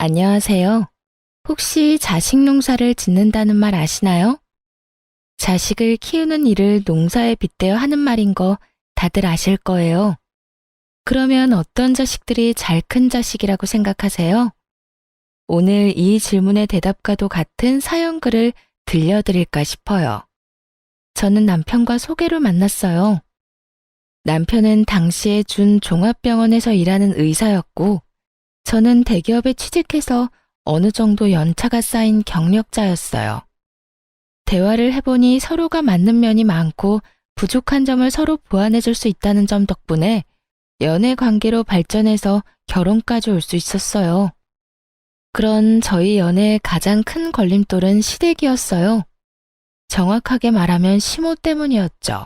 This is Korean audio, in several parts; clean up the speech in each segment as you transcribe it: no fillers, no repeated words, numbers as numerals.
안녕하세요. 혹시 자식 농사를 짓는다는 말 아시나요? 자식을 키우는 일을 농사에 빗대어 하는 말인 거 다들 아실 거예요. 그러면 어떤 자식들이 잘 큰 자식이라고 생각하세요? 오늘 이 질문의 대답과도 같은 사연글을 들려드릴까 싶어요. 저는 남편과 소개로 만났어요. 남편은 당시에 준 종합병원에서 일하는 의사였고, 저는 대기업에 취직해서 어느 정도 연차가 쌓인 경력자였어요. 대화를 해보니 서로가 맞는 면이 많고 부족한 점을 서로 보완해 줄 수 있다는 점 덕분에 연애 관계로 발전해서 결혼까지 올 수 있었어요. 그런 저희 연애의 가장 큰 걸림돌은 시댁이었어요. 정확하게 말하면 시모 때문이었죠.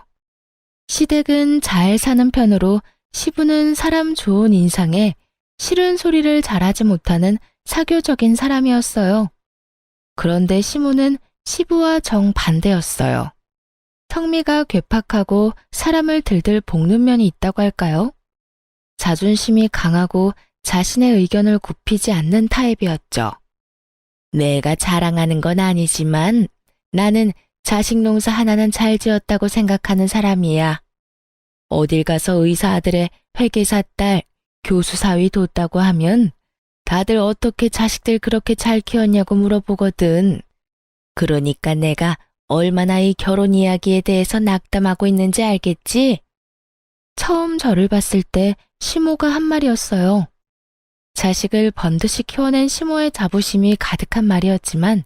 시댁은 잘 사는 편으로 시부는 사람 좋은 인상에 싫은 소리를 잘하지 못하는 사교적인 사람이었어요. 그런데 시모는 시부와 정반대였어요. 성미가 괴팍하고 사람을 들들 볶는 면이 있다고 할까요? 자존심이 강하고 자신의 의견을 굽히지 않는 타입이었죠. 내가 자랑하는 건 아니지만 나는 자식 농사 하나는 잘 지었다고 생각하는 사람이야. 어딜 가서 의사 아들의 회계사 딸, 교수 사위 뒀다고 하면 다들 어떻게 자식들 그렇게 잘 키웠냐고 물어보거든. 그러니까 내가 얼마나 이 결혼 이야기에 대해서 낙담하고 있는지 알겠지? 처음 저를 봤을 때 시모가 한 말이었어요. 자식을 번듯이 키워낸 시모의 자부심이 가득한 말이었지만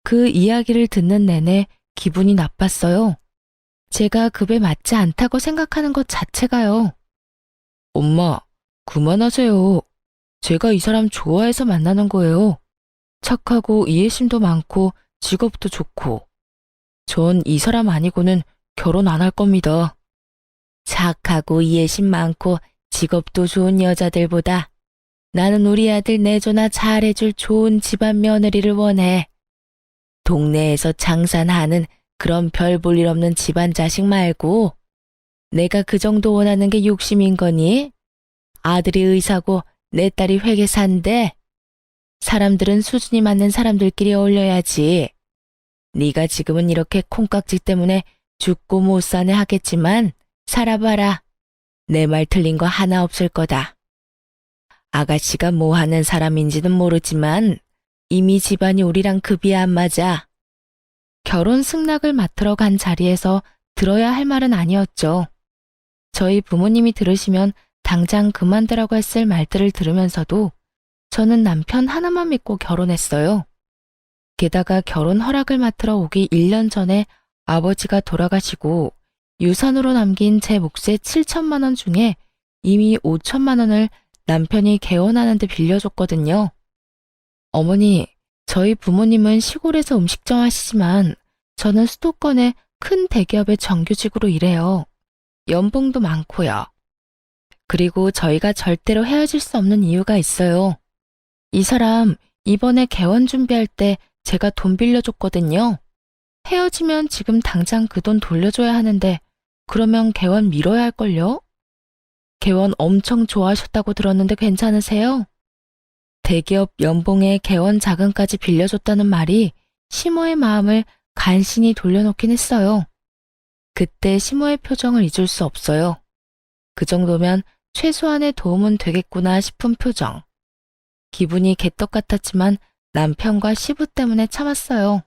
그 이야기를 듣는 내내 기분이 나빴어요. 제가 급에 맞지 않다고 생각하는 것 자체가요. 엄마, 그만하세요. 제가 이 사람 좋아해서 만나는 거예요. 착하고 이해심도 많고 직업도 좋고. 전 이 사람 아니고는 결혼 안 할 겁니다. 착하고 이해심 많고 직업도 좋은 여자들보다 나는 우리 아들 내조나 잘해줄 좋은 집안 며느리를 원해. 동네에서 장산하는 그런 별 볼 일 없는 집안 자식 말고 내가 그 정도 원하는 게 욕심인 거니? 아들이 의사고 내 딸이 회계사인데 사람들은 수준이 맞는 사람들끼리 어울려야지. 네가 지금은 이렇게 콩깍지 때문에 죽고 못 사네 하겠지만 살아봐라. 내 말 틀린 거 하나 없을 거다. 아가씨가 뭐 하는 사람인지는 모르지만 이미 집안이 우리랑 급이 안 맞아. 결혼 승낙을 맡으러 간 자리에서 들어야 할 말은 아니었죠. 저희 부모님이 들으시면 당장 그만두라고 했을 말들을 들으면서도 저는 남편 하나만 믿고 결혼했어요. 게다가 결혼 허락을 맡으러 오기 1년 전에 아버지가 돌아가시고 유산으로 남긴 제 몫의 7천만 원 중에 이미 5천만 원을 남편이 개원하는데 빌려줬거든요. 어머니, 저희 부모님은 시골에서 음식점 하시지만 저는 수도권의 큰 대기업의 정규직으로 일해요. 연봉도 많고요. 그리고 저희가 절대로 헤어질 수 없는 이유가 있어요. 이 사람 이번에 개원 준비할 때 제가 돈 빌려줬거든요. 헤어지면 지금 당장 그 돈 돌려줘야 하는데 그러면 개원 미뤄야 할걸요? 개원 엄청 좋아하셨다고 들었는데 괜찮으세요? 대기업 연봉에 개원 자금까지 빌려줬다는 말이 시모의 마음을 간신히 돌려놓긴 했어요. 그때 시모의 표정을 잊을 수 없어요. 그 정도면 최소한의 도움은 되겠구나 싶은 표정. 기분이 개떡 같았지만 남편과 시부 때문에 참았어요.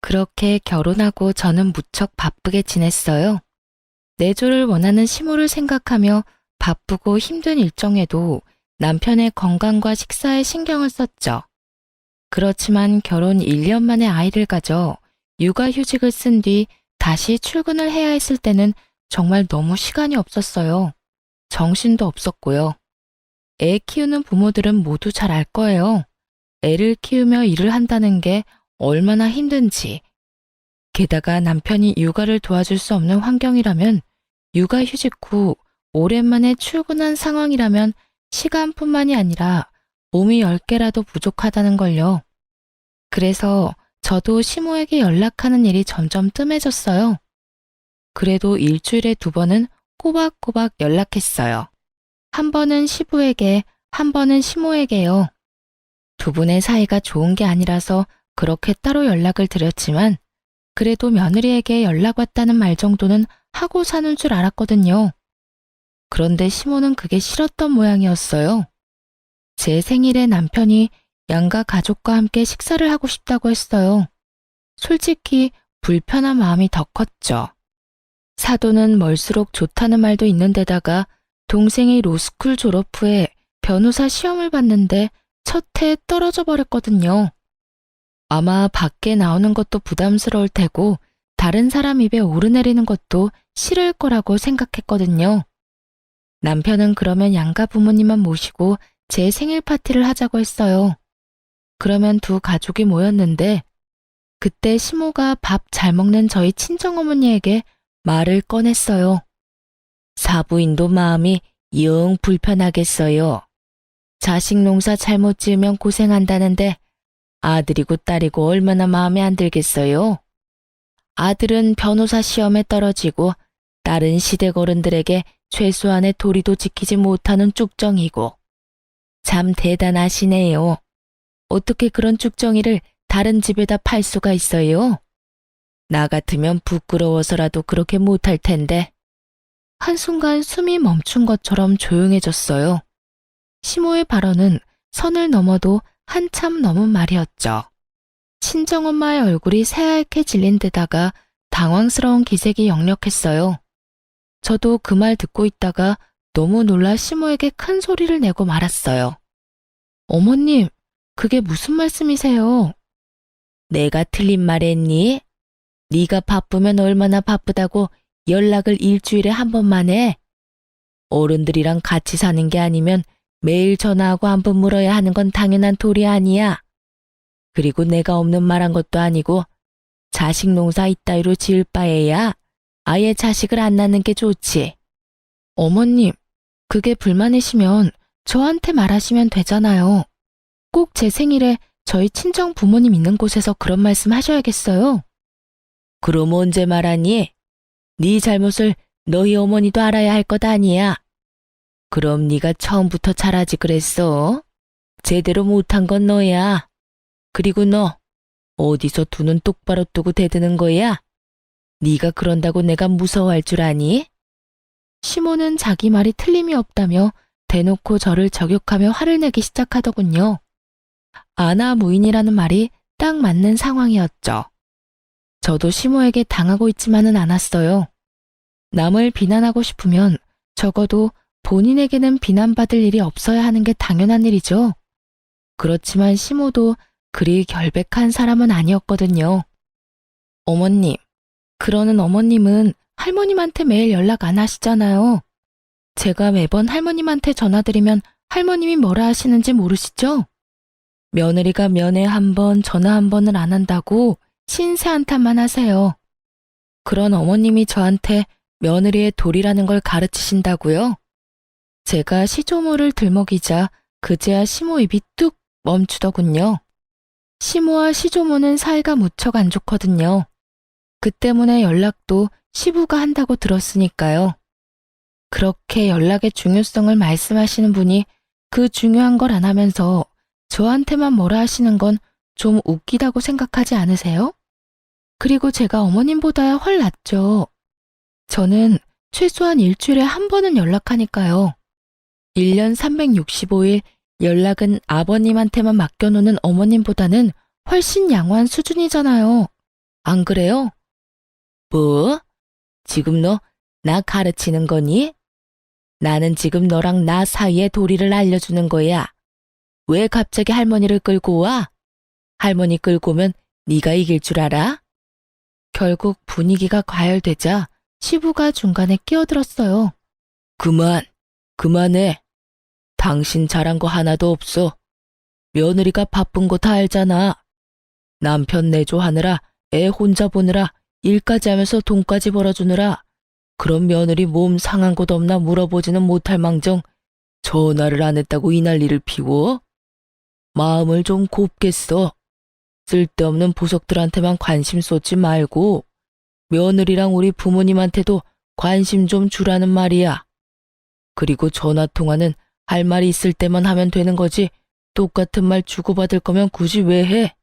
그렇게 결혼하고 저는 무척 바쁘게 지냈어요. 내조를 원하는 시모를 생각하며 바쁘고 힘든 일정에도 남편의 건강과 식사에 신경을 썼죠. 그렇지만 결혼 1년 만에 아이를 가져 육아휴직을 쓴 뒤 다시 출근을 해야 했을 때는 정말 너무 시간이 없었어요. 정신도 없었고요. 애 키우는 부모들은 모두 잘 알 거예요. 애를 키우며 일을 한다는 게 얼마나 힘든지. 게다가 남편이 육아를 도와줄 수 없는 환경이라면 육아휴직 후 오랜만에 출근한 상황이라면 시간뿐만이 아니라 몸이 10개라도 부족하다는 걸요. 그래서 저도 시모에게 연락하는 일이 점점 뜸해졌어요. 그래도 일주일에 2번은 꼬박꼬박 연락했어요. 한 번은 시부에게, 한 번은 시모에게요. 두 분의 사이가 좋은 게 아니라서 그렇게 따로 연락을 드렸지만 그래도 며느리에게 연락 왔다는 말 정도는 하고 사는 줄 알았거든요. 그런데 시모는 그게 싫었던 모양이었어요. 제 생일에 남편이 양가 가족과 함께 식사를 하고 싶다고 했어요. 솔직히 불편한 마음이 더 컸죠. 사돈은 멀수록 좋다는 말도 있는데다가 동생이 로스쿨 졸업 후에 변호사 시험을 봤는데 첫 해에 떨어져 버렸거든요. 아마 밖에 나오는 것도 부담스러울 테고 다른 사람 입에 오르내리는 것도 싫을 거라고 생각했거든요. 남편은 그러면 양가 부모님만 모시고 제 생일 파티를 하자고 했어요. 그러면 두 가족이 모였는데 그때 시모가 밥 잘 먹는 저희 친정어머니에게 말을 꺼냈어요. 사부인도 마음이 영 불편하겠어요. 자식 농사 잘못 지으면 고생한다는데 아들이고 딸이고 얼마나 마음에 안 들겠어요. 아들은 변호사 시험에 떨어지고 딸은 시댁 어른들에게 최소한의 도리도 지키지 못하는 쭉정이고. 참 대단하시네요. 어떻게 그런 쭉정이를 다른 집에다 팔 수가 있어요? 나 같으면 부끄러워서라도 그렇게 못할 텐데. 한순간 숨이 멈춘 것처럼 조용해졌어요. 시모의 발언은 선을 넘어도 한참 넘은 말이었죠. 친정엄마의 얼굴이 새하얗게 질린 데다가 당황스러운 기색이 역력했어요. 저도 그 말 듣고 있다가 너무 놀라 시모에게 큰 소리를 내고 말았어요. 어머님, 그게 무슨 말씀이세요? 내가 틀린 말 했니? 네가 바쁘면 얼마나 바쁘다고 연락을 일주일에 한 번만 해? 어른들이랑 같이 사는 게 아니면 매일 전화하고 안부 물어야 하는 건 당연한 도리 아니야. 그리고 내가 없는 말한 것도 아니고 자식 농사 이따위로 지을 바에야 아예 자식을 안 낳는 게 좋지. 어머님, 그게 불만이시면 저한테 말하시면 되잖아요. 꼭 제 생일에 저희 친정 부모님 있는 곳에서 그런 말씀 하셔야겠어요. 그럼 언제 말하니? 네 잘못을 너희 어머니도 알아야 할 것 아니야. 그럼 네가 처음부터 잘하지 그랬어? 제대로 못한 건 너야. 그리고 너 어디서 두 눈 똑바로 뜨고 대드는 거야? 네가 그런다고 내가 무서워할 줄 아니? 시모는 자기 말이 틀림이 없다며 대놓고 저를 저격하며 화를 내기 시작하더군요. 아나무인이라는 말이 딱 맞는 상황이었죠. 저도 시모에게 당하고 있지만은 않았어요. 남을 비난하고 싶으면 적어도 본인에게는 비난받을 일이 없어야 하는 게 당연한 일이죠. 그렇지만 시모도 그리 결백한 사람은 아니었거든요. 어머님, 그러는 어머님은 할머님한테 매일 연락 안 하시잖아요. 제가 매번 할머님한테 전화드리면 할머님이 뭐라 하시는지 모르시죠? 며느리가 면회 한 번, 전화 한 번을 안 한다고 신세 한탄만 하세요. 그런 어머님이 저한테 며느리의 도리라는 걸 가르치신다고요? 제가 시조모를 들먹이자 그제야 시모 입이 뚝 멈추더군요. 시모와 시조모는 사이가 무척 안 좋거든요. 그 때문에 연락도 시부가 한다고 들었으니까요. 그렇게 연락의 중요성을 말씀하시는 분이 그 중요한 걸 안 하면서 저한테만 뭐라 하시는 건 좀 웃기다고 생각하지 않으세요? 그리고 제가 어머님보다야 훨 낫죠. 저는 최소한 일주일에 한 번은 연락하니까요. 1년 365일 연락은 아버님한테만 맡겨놓는 어머님보다는 훨씬 양호한 수준이잖아요. 안 그래요? 뭐? 지금 너 나 가르치는 거니? 나는 지금 너랑 나 사이의 도리를 알려주는 거야. 왜 갑자기 할머니를 끌고 와? 할머니 끌고 오면 네가 이길 줄 알아? 결국 분위기가 과열되자 시부가 중간에 끼어들었어요. 그만해. 당신 잘한 거 하나도 없어. 며느리가 바쁜 거 다 알잖아. 남편 내조하느라 애 혼자 보느라 일까지 하면서 돈까지 벌어주느라 그런 며느리 몸 상한 곳 없나 물어보지는 못할 망정 전화를 안 했다고 이 난리를 피워? 마음을 좀 곱게 써. 쓸데없는 보석들한테만 관심 쏟지 말고 며느리랑 우리 부모님한테도 관심 좀 주라는 말이야. 그리고 전화통화는 할 말이 있을 때만 하면 되는 거지 똑같은 말 주고받을 거면 굳이 왜 해?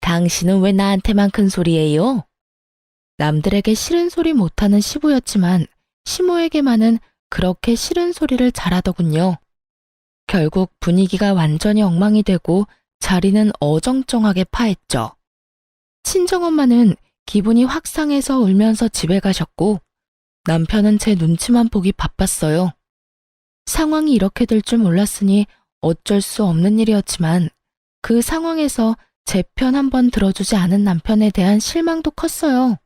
당신은 왜 나한테만 큰 소리예요? 남들에게 싫은 소리 못하는 시부였지만 시모에게만은 그렇게 싫은 소리를 잘하더군요. 결국 분위기가 완전히 엉망이 되고 자리는 어정쩡하게 파했죠. 친정엄마는 기분이 확 상해서 울면서 집에 가셨고 남편은 제 눈치만 보기 바빴어요. 상황이 이렇게 될 줄 몰랐으니 어쩔 수 없는 일이었지만 그 상황에서 제 편 한번 들어주지 않은 남편에 대한 실망도 컸어요.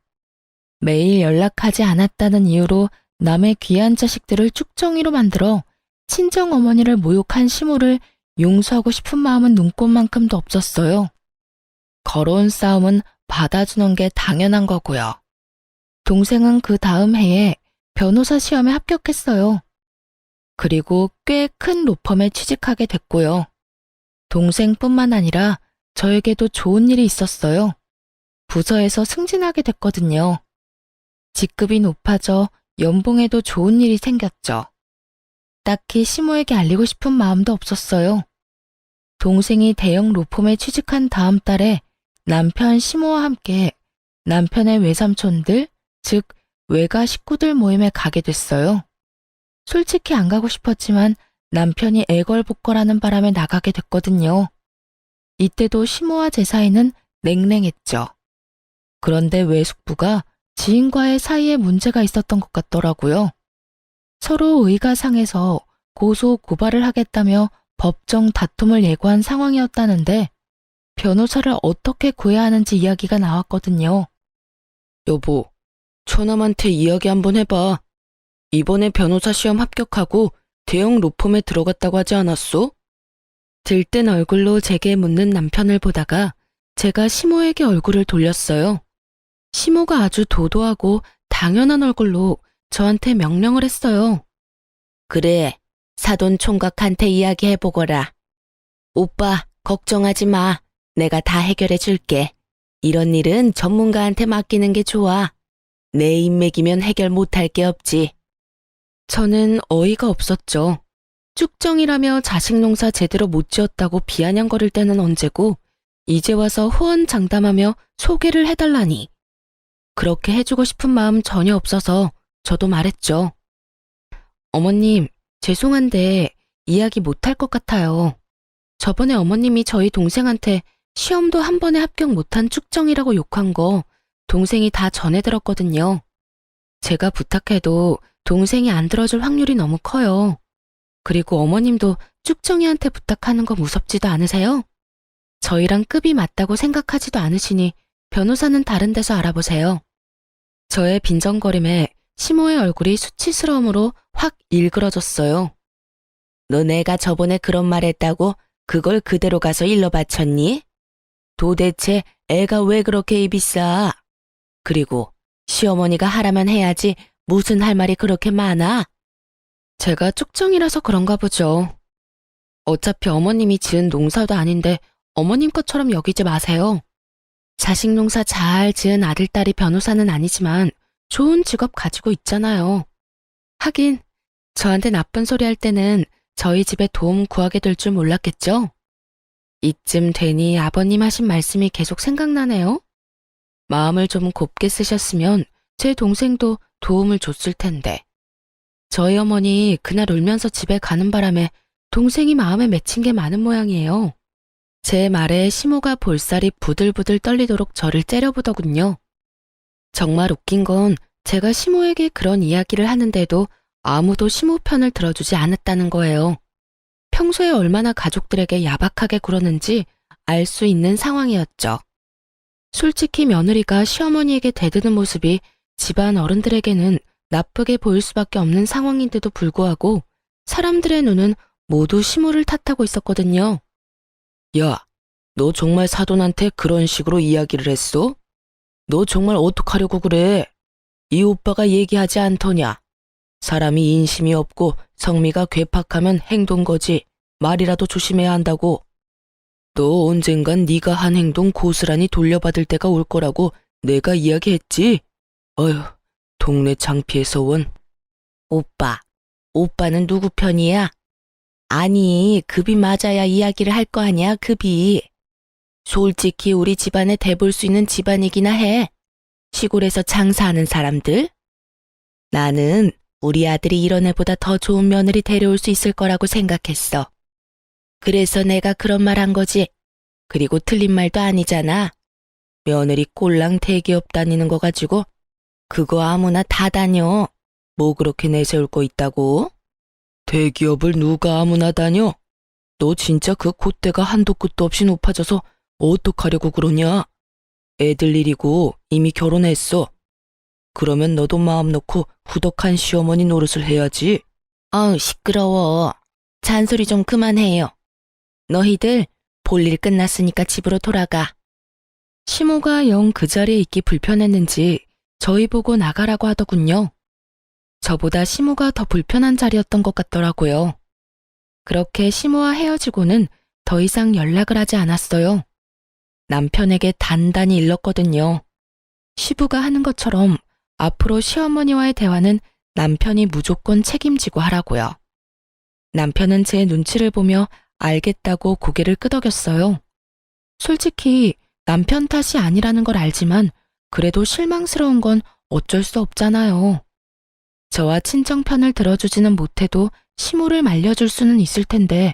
매일 연락하지 않았다는 이유로 남의 귀한 자식들을 쭉정이로 만들어 친정어머니를 모욕한 시모를 용서하고 싶은 마음은 눈꽃만큼도 없었어요. 걸어온 싸움은 받아주는 게 당연한 거고요. 동생은 그 다음 해에 변호사 시험에 합격했어요. 그리고 꽤 큰 로펌에 취직하게 됐고요. 동생뿐만 아니라 저에게도 좋은 일이 있었어요. 부서에서 승진하게 됐거든요. 직급이 높아져 연봉에도 좋은 일이 생겼죠. 딱히 시모에게 알리고 싶은 마음도 없었어요. 동생이 대형 로펌에 취직한 다음 달에 남편 시모와 함께 남편의 외삼촌들, 즉 외가 식구들 모임에 가게 됐어요. 솔직히 안 가고 싶었지만 남편이 애걸복걸하는 바람에 나가게 됐거든요. 이때도 시모와 제 사이는 냉랭했죠. 그런데 외숙부가 지인과의 사이에 문제가 있었던 것 같더라고요. 서로 의가 상해서 고소 고발을 하겠다며 법정 다툼을 예고한 상황이었다는데 변호사를 어떻게 구해야 하는지 이야기가 나왔거든요. 여보, 처남한테 이야기 한번 해봐. 이번에 변호사 시험 합격하고 대형 로펌에 들어갔다고 하지 않았어? 들뜬 얼굴로 제게 묻는 남편을 보다가 제가 시모에게 얼굴을 돌렸어요. 시모가 아주 도도하고 당연한 얼굴로 저한테 명령을 했어요. 그래, 사돈 총각한테 이야기해보거라. 오빠, 걱정하지 마. 내가 다 해결해 줄게. 이런 일은 전문가한테 맡기는 게 좋아. 내 인맥이면 해결 못할 게 없지. 저는 어이가 없었죠. 쭉정이라며 자식 농사 제대로 못 지었다고 비아냥거릴 때는 언제고 이제 와서 호언장담하며 소개를 해달라니. 그렇게 해주고 싶은 마음 전혀 없어서 저도 말했죠. 어머님, 죄송한데 이야기 못할 것 같아요. 저번에 어머님이 저희 동생한테 시험도 한 번에 합격 못한 쭉정이라고 욕한 거 동생이 다 전해 들었거든요. 제가 부탁해도 동생이 안 들어줄 확률이 너무 커요. 그리고 어머님도 쭉정이한테 부탁하는 거 무섭지도 않으세요? 저희랑 급이 맞다고 생각하지도 않으시니 변호사는 다른 데서 알아보세요. 저의 빈정거림에 시모의 얼굴이 수치스러움으로 확 일그러졌어요. 너 내가 저번에 그런 말 했다고 그걸 그대로 가서 일러 바쳤니? 도대체 애가 왜 그렇게 입이 싸? 그리고 시어머니가 하라면 해야지 무슨 할 말이 그렇게 많아? 제가 쭉정이라서 그런가 보죠. 어차피 어머님이 지은 농사도 아닌데 어머님 것처럼 여기지 마세요. 자식 농사 잘 지은 아들딸이 변호사는 아니지만 좋은 직업 가지고 있잖아요. 하긴 저한테 나쁜 소리 할 때는 저희 집에 도움 구하게 될 줄 몰랐겠죠? 이쯤 되니 아버님 하신 말씀이 계속 생각나네요. 마음을 좀 곱게 쓰셨으면 제 동생도 도움을 줬을 텐데. 저희 어머니 그날 울면서 집에 가는 바람에 동생이 마음에 맺힌 게 많은 모양이에요. 제 말에 시모가 볼살이 부들부들 떨리도록 저를 째려보더군요. 정말 웃긴 건 제가 시모에게 그런 이야기를 하는데도 아무도 시모 편을 들어주지 않았다는 거예요. 평소에 얼마나 가족들에게 야박하게 굴었는지 알 수 있는 상황이었죠. 솔직히 며느리가 시어머니에게 대드는 모습이 집안 어른들에게는 나쁘게 보일 수밖에 없는 상황인데도 불구하고 사람들의 눈은 모두 시모를 탓하고 있었거든요. 야, 너 정말 사돈한테 그런 식으로 이야기를 했어? 너 정말 어떡하려고 그래? 이 오빠가 얘기하지 않더냐? 사람이 인심이 없고 성미가 괴팍하면 행동거지 말이라도 조심해야 한다고. 너 언젠간 네가 한 행동 고스란히 돌려받을 때가 올 거라고 내가 이야기했지? 어휴, 동네 창피해서 원. 오빠는 누구 편이야? 아니, 급이 맞아야 이야기를 할 거 아니야, 급이. 솔직히 우리 집안에 대볼 수 있는 집안이기나 해. 시골에서 장사하는 사람들. 나는 우리 아들이 이런 애보다 더 좋은 며느리 데려올 수 있을 거라고 생각했어. 그래서 내가 그런 말 한 거지. 그리고 틀린 말도 아니잖아. 며느리 꼴랑 대기업 다니는 거 가지고 그거 아무나 다 다녀. 뭐 그렇게 내세울 거 있다고? 대기업을 누가 아무나 다녀? 너 진짜 그 콧대가 한도 끝도 없이 높아져서 어떡하려고 그러냐? 애들 일이고 이미 결혼했어. 그러면 너도 마음 놓고 후덕한 시어머니 노릇을 해야지. 아우, 시끄러워. 잔소리 좀 그만해요. 너희들 볼일 끝났으니까 집으로 돌아가. 시모가 영 그 자리에 있기 불편했는지 저희 보고 나가라고 하더군요. 저보다 시모가 더 불편한 자리였던 것 같더라고요. 그렇게 시모와 헤어지고는 더 이상 연락을 하지 않았어요. 남편에게 단단히 일렀거든요. 시부가 하는 것처럼 앞으로 시어머니와의 대화는 남편이 무조건 책임지고 하라고요. 남편은 제 눈치를 보며 알겠다고 고개를 끄덕였어요. 솔직히 남편 탓이 아니라는 걸 알지만 그래도 실망스러운 건 어쩔 수 없잖아요. 저와 친정 편을 들어주지는 못해도 시모를 말려줄 수는 있을 텐데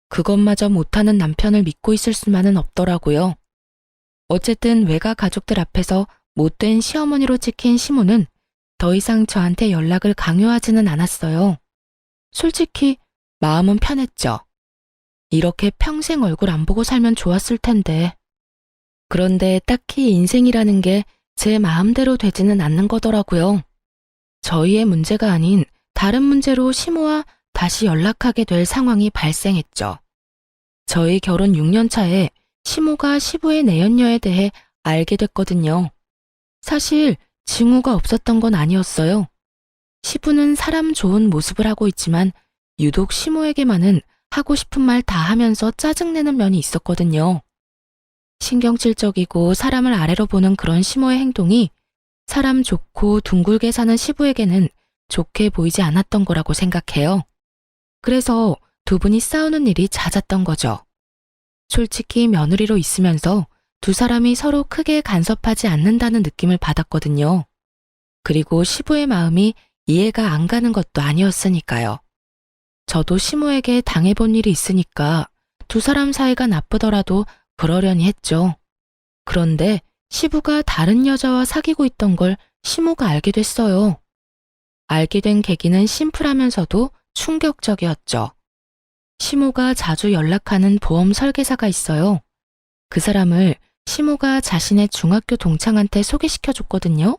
그것마저 못하는 남편을 믿고 있을 수만은 없더라고요. 어쨌든 외가 가족들 앞에서 못된 시어머니로 찍힌 시모는 더 이상 저한테 연락을 강요하지는 않았어요. 솔직히 마음은 편했죠. 이렇게 평생 얼굴 안 보고 살면 좋았을 텐데. 그런데 딱히 인생이라는 게 제 마음대로 되지는 않는 거더라고요. 저희의 문제가 아닌 다른 문제로 시모와 다시 연락하게 될 상황이 발생했죠. 저희 결혼 6년 차에 시모가 시부의 내연녀에 대해 알게 됐거든요. 사실 징후가 없었던 건 아니었어요. 시부는 사람 좋은 모습을 하고 있지만 유독 시모에게만은 하고 싶은 말 다 하면서 짜증내는 면이 있었거든요. 신경질적이고 사람을 아래로 보는 그런 시모의 행동이 사람 좋고 둥글게 사는 시부에게는 좋게 보이지 않았던 거라고 생각해요. 그래서 두 분이 싸우는 일이 잦았던 거죠. 솔직히 며느리로 있으면서 두 사람이 서로 크게 간섭하지 않는다는 느낌을 받았거든요. 그리고 시부의 마음이 이해가 안 가는 것도 아니었으니까요. 저도 시모에게 당해본 일이 있으니까 두 사람 사이가 나쁘더라도 그러려니 했죠. 그런데 시부가 다른 여자와 사귀고 있던 걸 시모가 알게 됐어요. 알게 된 계기는 심플하면서도 충격적이었죠. 시모가 자주 연락하는 보험 설계사가 있어요. 그 사람을 시모가 자신의 중학교 동창한테 소개시켜줬거든요.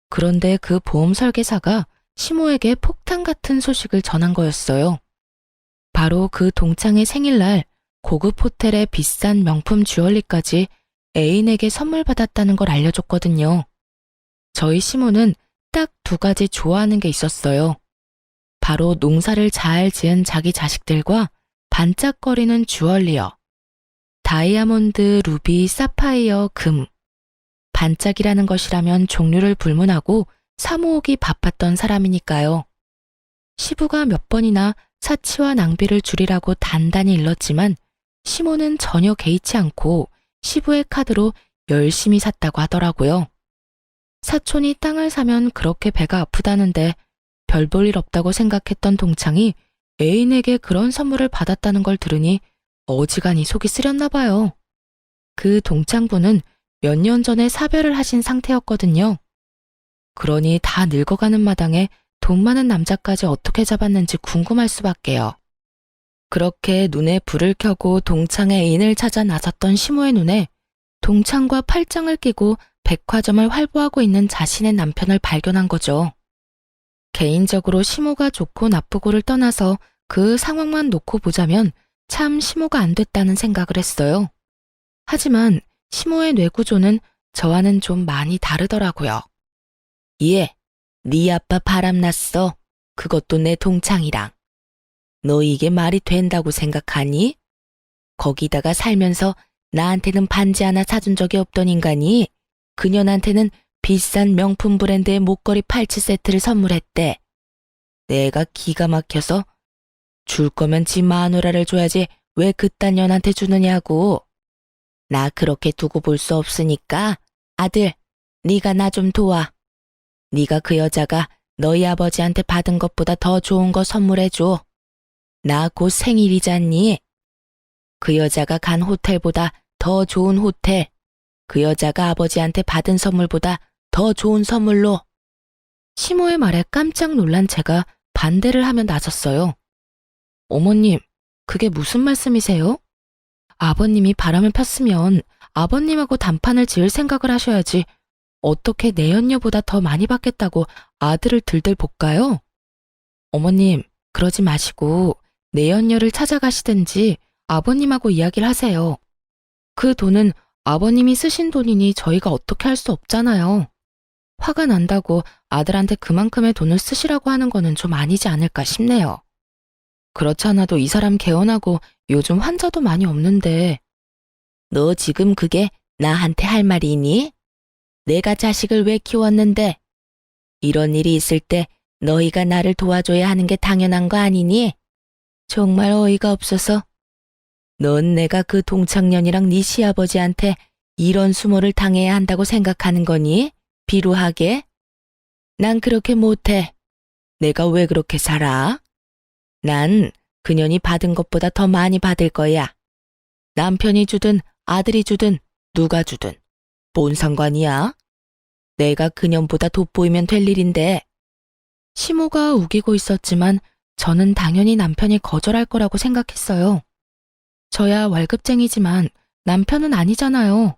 그런데 그 보험 설계사가 시모에게 폭탄 같은 소식을 전한 거였어요. 바로 그 동창의 생일날 고급 호텔의 비싼 명품 주얼리까지 애인에게 선물 받았다는 걸 알려줬거든요. 저희 시모는 딱 두 가지 좋아하는 게 있었어요. 바로 농사를 잘 지은 자기 자식들과 반짝거리는 주얼리요. 다이아몬드, 루비, 사파이어, 금. 반짝이라는 것이라면 종류를 불문하고 사모으기 바빴던 사람이니까요. 시부가 몇 번이나 사치와 낭비를 줄이라고 단단히 일렀지만 시모는 전혀 개의치 않고 시부의 카드로 열심히 샀다고 하더라고요. 사촌이 땅을 사면 그렇게 배가 아프다는데 별 볼 일 없다고 생각했던 동창이 애인에게 그런 선물을 받았다는 걸 들으니 어지간히 속이 쓰렸나 봐요. 그 동창분은 몇 년 전에 사별을 하신 상태였거든요. 그러니 다 늙어가는 마당에 돈 많은 남자까지 어떻게 잡았는지 궁금할 수밖에요. 그렇게 눈에 불을 켜고 동창의 애인을 찾아 나섰던 시모의 눈에 동창과 팔짱을 끼고 백화점을 활보하고 있는 자신의 남편을 발견한 거죠. 개인적으로 시모가 좋고 나쁘고를 떠나서 그 상황만 놓고 보자면 참 시모가 안 됐다는 생각을 했어요. 하지만 시모의 뇌구조는 저와는 좀 많이 다르더라고요. 예, 네 아빠 바람났어. 그것도 내 동창이랑. 너 이게 말이 된다고 생각하니? 거기다가 살면서 나한테는 반지 하나 사준 적이 없던 인간이 그년한테는 비싼 명품 브랜드의 목걸이 팔찌 세트를 선물했대. 내가 기가 막혀서 줄 거면 지 마누라를 줘야지 왜 그딴 년한테 주느냐고. 나 그렇게 두고 볼 수 없으니까 아들, 네가 나 좀 도와. 네가 그 여자가 너희 아버지한테 받은 것보다 더 좋은 거 선물해줘. 나 곧 생일이잖니. 그 여자가 간 호텔보다 더 좋은 호텔, 그 여자가 아버지한테 받은 선물보다 더 좋은 선물로. 시모의 말에 깜짝 놀란 제가 반대를 하며 나섰어요. 어머님, 그게 무슨 말씀이세요? 아버님이 바람을 폈으면 아버님하고 단판을 지을 생각을 하셔야지 어떻게 내연녀보다 더 많이 받겠다고 아들을 들들 볶아요? 어머님, 그러지 마시고 내연녀를 찾아가시든지 아버님하고 이야기를 하세요. 그 돈은 아버님이 쓰신 돈이니 저희가 어떻게 할 수 없잖아요. 화가 난다고 아들한테 그만큼의 돈을 쓰시라고 하는 거는 좀 아니지 않을까 싶네요. 그렇지 않아도 이 사람 개원하고 요즘 환자도 많이 없는데. 너 지금 그게 나한테 할 말이니? 내가 자식을 왜 키웠는데? 이런 일이 있을 때 너희가 나를 도와줘야 하는 게 당연한 거 아니니? 정말 어이가 없어서. 넌 내가 그 동창년이랑 네 시아버지한테 이런 수모를 당해야 한다고 생각하는 거니? 비루하게? 난 그렇게 못해. 내가 왜 그렇게 살아? 난 그년이 받은 것보다 더 많이 받을 거야. 남편이 주든 아들이 주든 누가 주든 뭔 상관이야? 내가 그년보다 돋보이면 될 일인데. 시모가 우기고 있었지만 저는 당연히 남편이 거절할 거라고 생각했어요. 저야 월급쟁이지만 남편은 아니잖아요.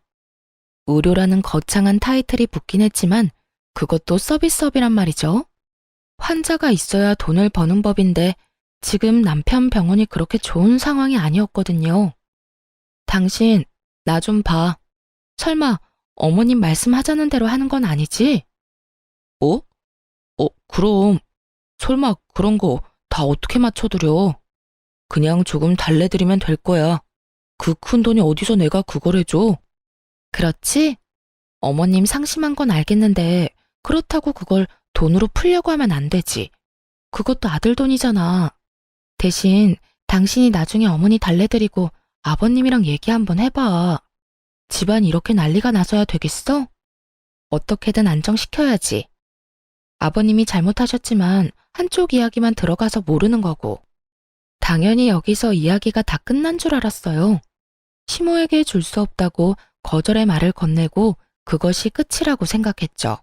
의료라는 거창한 타이틀이 붙긴 했지만 그것도 서비스업이란 말이죠. 환자가 있어야 돈을 버는 법인데 지금 남편 병원이 그렇게 좋은 상황이 아니었거든요. 당신, 나 좀 봐. 설마 어머님 말씀하자는 대로 하는 건 아니지? 어? 그럼. 설마 그런 거 다 어떻게 맞춰드려? 그냥 조금 달래드리면 될 거야. 그 큰 돈이 어디서 내가 그걸 해줘? 그렇지? 어머님 상심한 건 알겠는데 그렇다고 그걸 돈으로 풀려고 하면 안 되지. 그것도 아들 돈이잖아. 대신 당신이 나중에 어머니 달래드리고 아버님이랑 얘기 한번 해봐. 집안 이렇게 난리가 나서야 되겠어? 어떻게든 안정시켜야지. 아버님이 잘못하셨지만 한쪽 이야기만 들어가서 모르는 거고. 당연히 여기서 이야기가 다 끝난 줄 알았어요. 시모에게 줄 수 없다고 거절의 말을 건네고 그것이 끝이라고 생각했죠.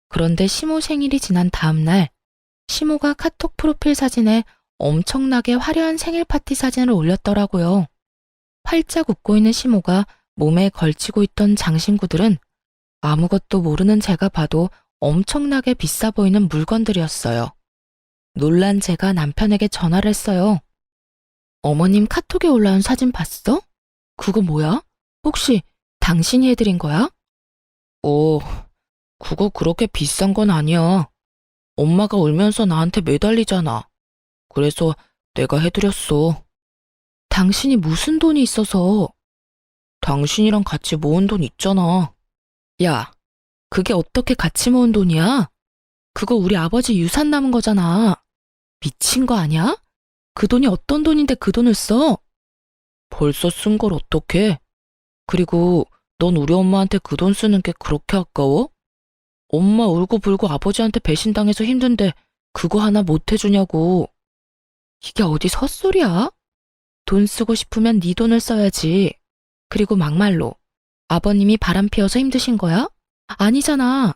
그런데 시모 생일이 지난 다음 날, 시모가 카톡 프로필 사진에 엄청나게 화려한 생일 파티 사진을 올렸더라고요. 활짝 웃고 있는 시모가 몸에 걸치고 있던 장신구들은 아무것도 모르는 제가 봐도 엄청나게 비싸 보이는 물건들이었어요. 놀란 제가 남편에게 전화를 했어요. 어머님 카톡에 올라온 사진 봤어? 그거 뭐야? 혹시 당신이 해드린 거야? 그거 그렇게 비싼 건 아니야. 엄마가 울면서 나한테 매달리잖아. 그래서 내가 해드렸어. 당신이 무슨 돈이 있어서? 당신이랑 같이 모은 돈 있잖아. 야, 그게 어떻게 같이 모은 돈이야? 그거 우리 아버지 유산 남은 거잖아. 미친 거 아니야? 그 돈이 어떤 돈인데 그 돈을 써? 벌써 쓴 걸 어떡해? 그리고 넌 우리 엄마한테 그 돈 쓰는 게 그렇게 아까워? 엄마 울고불고 아버지한테 배신당해서 힘든데 그거 하나 못 해주냐고. 이게 어디 헛소리야? 돈 쓰고 싶으면 네 돈을 써야지. 그리고 막말로 아버님이 바람 피워서 힘드신 거야? 아니잖아.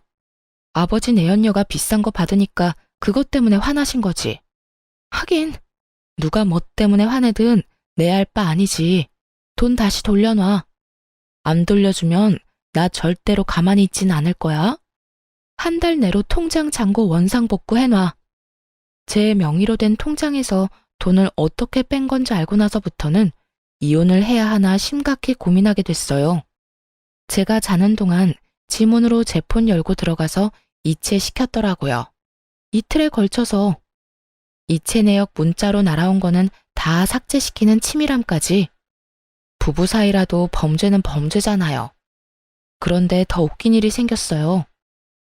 아버지 내연녀가 비싼 거 받으니까 그것 때문에 화나신 거지. 하긴 누가 뭐 때문에 화내든 내 알 바 아니지. 돈 다시 돌려놔. 안 돌려주면 나 절대로 가만히 있진 않을 거야. 한 달 내로 통장 잔고 원상복구 해놔. 제 명의로 된 통장에서 돈을 어떻게 뺀 건지 알고 나서부터는 이혼을 해야 하나 심각히 고민하게 됐어요. 제가 자는 동안 지문으로 제 폰 열고 들어가서 이체시켰더라고요. 이틀에 걸쳐서. 이체 내역 문자로 날아온 거는 다 삭제시키는 치밀함까지. 부부 사이라도 범죄는 범죄잖아요. 그런데 더 웃긴 일이 생겼어요.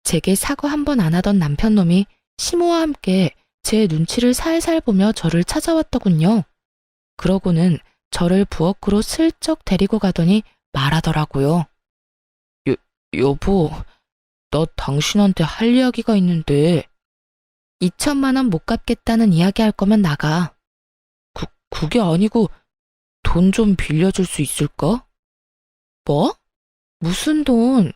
제게 사과 한 번 안 하던 남편놈이 시모와 함께 제 눈치를 살살 보며 저를 찾아왔더군요. 그러고는 저를 부엌으로 슬쩍 데리고 가더니 말하더라고요. 여보, 나 당신한테 할 이야기가 있는데. 2천만 원 못 갚겠다는 이야기 할 거면 나가. 그게 아니고 돈 좀 빌려줄 수 있을까? 뭐? 무슨 돈?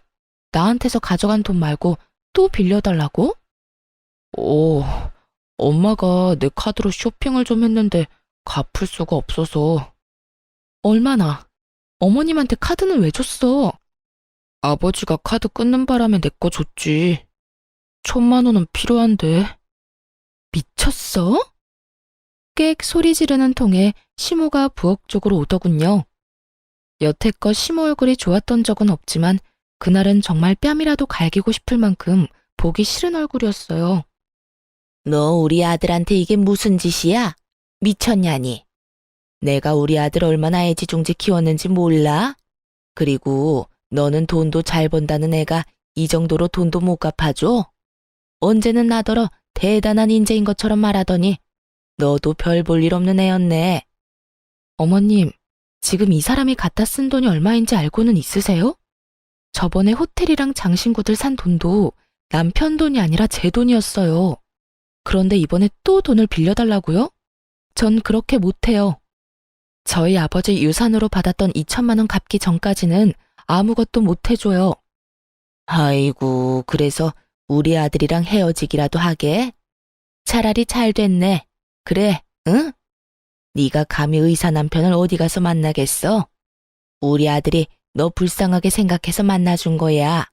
나한테서 가져간 돈 말고 또 빌려달라고? 엄마가 내 카드로 쇼핑을 좀 했는데 갚을 수가 없어서. 얼마나? 어머님한테 카드는 왜 줬어? 아버지가 카드 끊는 바람에 내 거 줬지. 1,000만 원은 필요한데. 미쳤어? 꽥 소리 지르는 통에 시모가 부엌 쪽으로 오더군요. 여태껏 시모 얼굴이 좋았던 적은 없지만 그날은 정말 뺨이라도 갈기고 싶을 만큼 보기 싫은 얼굴이었어요. 너 우리 아들한테 이게 무슨 짓이야? 미쳤냐니? 내가 우리 아들 얼마나 애지중지 키웠는지 몰라? 그리고 너는 돈도 잘 번다는 애가 이 정도로 돈도 못 갚아줘? 언제는 나더러 대단한 인재인 것처럼 말하더니 너도 별 볼 일 없는 애였네. 어머님, 지금 이 사람이 갖다 쓴 돈이 얼마인지 알고는 있으세요? 저번에 호텔이랑 장신구들 산 돈도 남편 돈이 아니라 제 돈이었어요. 그런데 이번에 또 돈을 빌려달라고요? 전 그렇게 못해요. 저희 아버지 유산으로 받았던 2천만 원 갚기 전까지는 아무것도 못해줘요. 아이고, 그래서 우리 아들이랑 헤어지기라도 하게? 차라리 잘 됐네. 그래, 응? 네가 감히 의사 남편을 어디 가서 만나겠어? 우리 아들이 너 불쌍하게 생각해서 만나준 거야.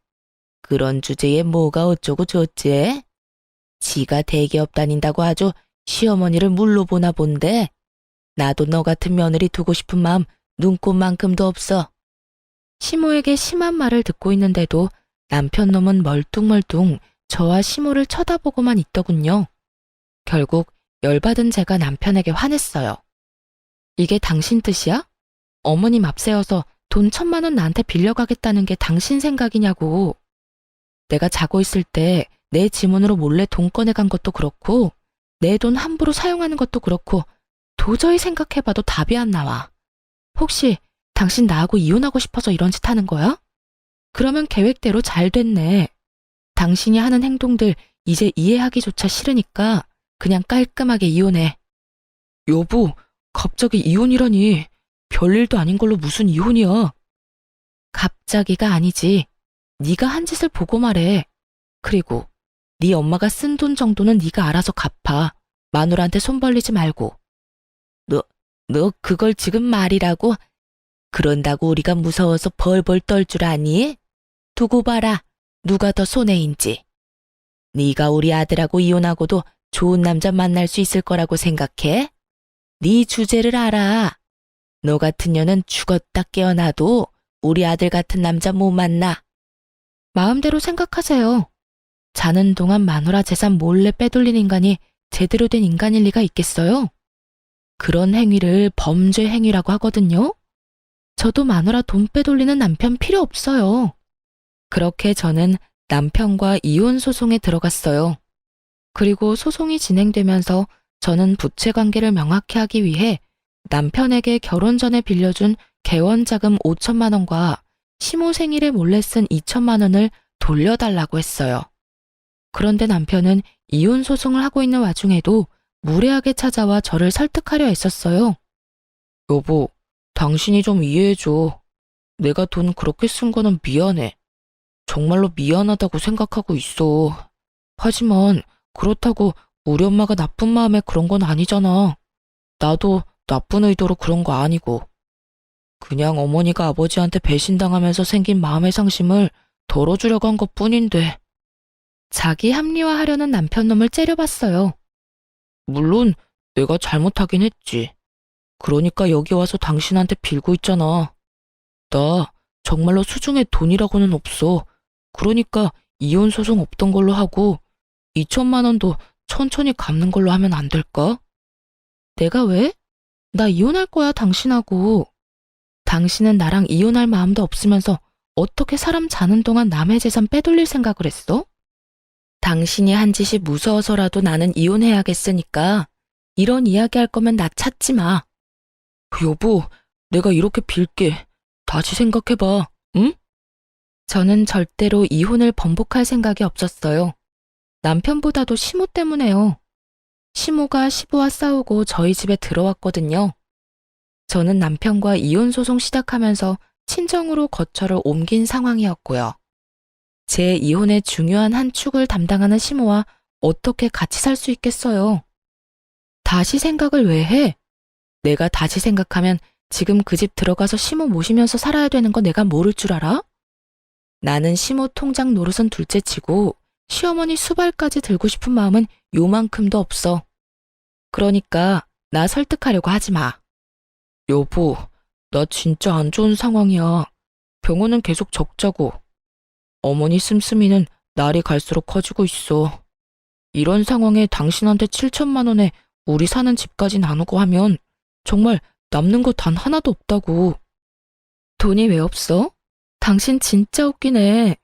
그런 주제에 뭐가 어쩌고 좋지? 지가 대기업 다닌다고 아주 시어머니를 물로 보나 본데 나도 너 같은 며느리 두고 싶은 마음 눈꼽만큼도 없어. 시모에게 심한 말을 듣고 있는데도 남편 놈은 멀뚱멀뚱 저와 시모를 쳐다보고만 있더군요. 결국 열받은 제가 남편에게 화냈어요. 이게 당신 뜻이야? 어머님 앞세워서 돈 1,000만 원 나한테 빌려가겠다는 게 당신 생각이냐고. 내가 자고 있을 때 내 지문으로 몰래 돈 꺼내간 것도 그렇고 내 돈 함부로 사용하는 것도 그렇고 도저히 생각해봐도 답이 안 나와. 혹시 당신 나하고 이혼하고 싶어서 이런 짓 하는 거야? 그러면 계획대로 잘 됐네. 당신이 하는 행동들 이제 이해하기조차 싫으니까 그냥 깔끔하게 이혼해. 여보, 갑자기 이혼이라니. 별일도 아닌 걸로 무슨 이혼이야. 갑자기가 아니지. 네가 한 짓을 보고 말해. 그리고 네 엄마가 쓴 돈 정도는 네가 알아서 갚아. 마누라한테 손 벌리지 말고. 너 그걸 지금 말이라고? 그런다고 우리가 무서워서 벌벌 떨 줄 아니? 두고 봐라. 누가 더 손해인지. 네가 우리 아들하고 이혼하고도 좋은 남자 만날 수 있을 거라고 생각해? 네 주제를 알아. 너 같은 년은 죽었다 깨어나도 우리 아들 같은 남자 못 만나. 마음대로 생각하세요. 자는 동안 마누라 재산 몰래 빼돌린 인간이 제대로 된 인간일 리가 있겠어요? 그런 행위를 범죄 행위라고 하거든요. 저도 마누라 돈 빼돌리는 남편 필요 없어요. 그렇게 저는 남편과 이혼 소송에 들어갔어요. 그리고 소송이 진행되면서 저는 부채 관계를 명확히 하기 위해 남편에게 결혼 전에 빌려준 개원자금 5천만 원과 시모 생일에 몰래 쓴 2천만 원을 돌려달라고 했어요. 그런데 남편은 이혼 소송을 하고 있는 와중에도 무례하게 찾아와 저를 설득하려 했었어요. 여보, 당신이 좀 이해해줘. 내가 돈 그렇게 쓴 거는 미안해. 정말로 미안하다고 생각하고 있어. 하지만 그렇다고 우리 엄마가 나쁜 마음에 그런 건 아니잖아. 나도 나쁜 의도로 그런 거 아니고. 그냥 어머니가 아버지한테 배신당하면서 생긴 마음의 상심을 덜어주려고 한 것뿐인데. 자기 합리화하려는 남편 놈을 째려봤어요. 물론 내가 잘못하긴 했지. 그러니까 여기 와서 당신한테 빌고 있잖아. 나 정말로 수중에 돈이라고는 없어. 그러니까 이혼 소송 없던 걸로 하고 2천만 원도 천천히 갚는 걸로 하면 안 될까? 내가 왜? 나 이혼할 거야, 당신하고. 당신은 나랑 이혼할 마음도 없으면서 어떻게 사람 자는 동안 남의 재산 빼돌릴 생각을 했어? 당신이 한 짓이 무서워서라도 나는 이혼해야겠으니까 이런 이야기 할 거면 나 찾지 마. 여보, 내가 이렇게 빌게. 다시 생각해봐, 응? 저는 절대로 이혼을 번복할 생각이 없었어요. 남편보다도 시모 때문에요. 시모가 시부와 싸우고 저희 집에 들어왔거든요. 저는 남편과 이혼 소송 시작하면서 친정으로 거처를 옮긴 상황이었고요. 제 이혼의 중요한 한 축을 담당하는 시모와 어떻게 같이 살 수 있겠어요? 다시 생각을 왜 해? 내가 다시 생각하면 지금 그 집 들어가서 시모 모시면서 살아야 되는 거 내가 모를 줄 알아? 나는 시모 통장 노릇은 둘째치고 시어머니 수발까지 들고 싶은 마음은 요만큼도 없어. 그러니까 나 설득하려고 하지 마. 여보, 나 진짜 안 좋은 상황이야. 병원은 계속 적자고. 어머니 씀씀이는 날이 갈수록 커지고 있어. 이런 상황에 당신한테 7천만 원에 우리 사는 집까지 나누고 하면 정말 남는 거 단 하나도 없다고. 돈이 왜 없어? 당신 진짜 웃기네.